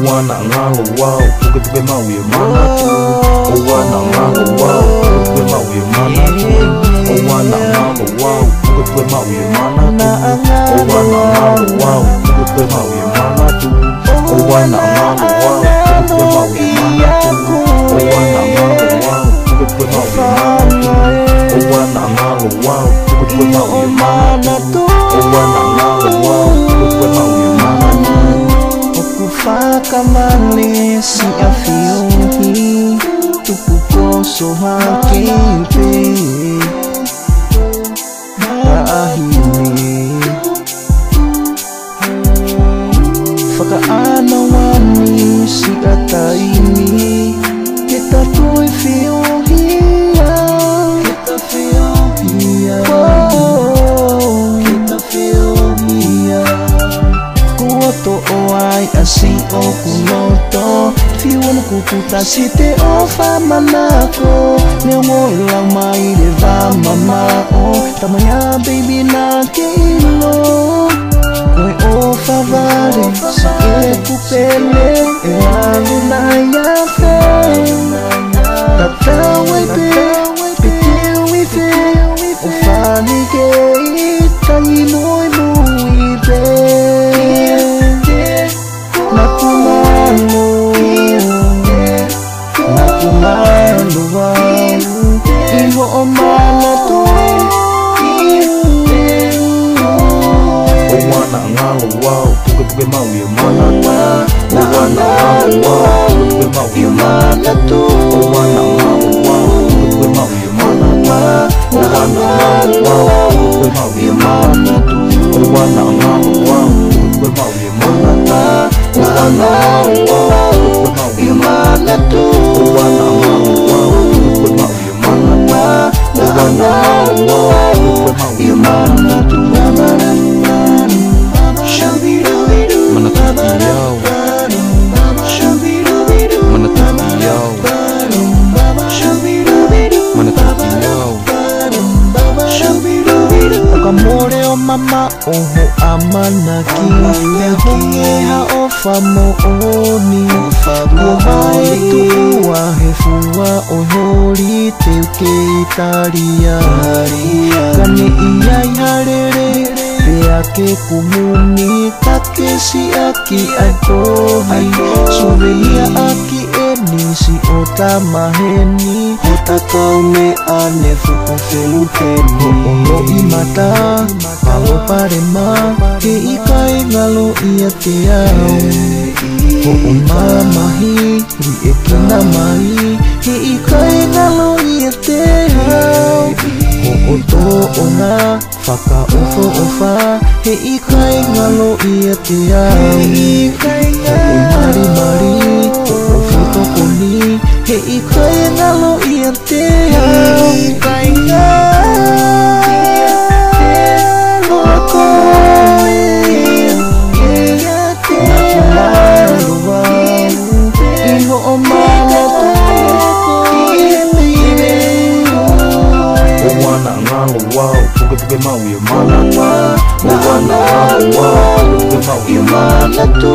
wana ngalo wow, puke mau ye mana tu. Wana ngalo wow, puke mau ye mana tu. Wana ngalo wow, puke mau ye mana tu. Wana ngalo wow, puke mau ye mana tu. Wana ngalo wow, puke mau ye mana tu. Wana ngalo wow, puke mau ye mana tu. Wana ngalo wow, puke mau ye mana tu. Wana ngalo wow, puke mau ye mana tu. Okufaka male si afiohi, tupukoso hakipe ahini. Fakaana wani si ataini, kita tu'y fiohiya, kita fiohiya, kita fiohiya. Kuoto o ai assim o kunoto, fio no kuputa si te o famanako. Meu molang mai leva mamao, tamaya baby na kilo. Koi o favare, si e pupele, e alo na ya fe. Tatawai pe, peteu i fe, o fali ke i tanginoi mui pe. Nakumalo wow, iho o mana tu. Wana ngalo wow, puke mau ye mana tu. Wana ngalo wow, puke mau ye mana tu. Wana ngalo wow, puke mau ye mana tu. Wana ngalo wow, puke mau ye mana tu. Wana ngalo wow, puke mau ye mana tu. Wana ngalo wow, puke mau ye mana tu. Wana ngalo wow, puke mau ye mana tu. Wana ngalo wow, puke mau ye mana tu. Kamore o mama oho amanaki, te honge ha o famo oni. Ua mai tuua he fua o hori te uke itaria. Kane iai harere, pea ke kumuni, take si aki ai tohi. Suveia aki eni si o tamaheni, o takau me ane fuku feluteni. O i mata, malo parema, ke ikai ngalo ia te au. O mamahi, ri e kina mai, ke ikai ngalo ia te au. O to ona, whaka ofo ofa, he ikai ngalo ia te au. O mari mari, o foto koni, he ikai ngalo ia te au. Ikai puke mau ye mana tu. Wana ngalo wow, puke mau ye mana tu.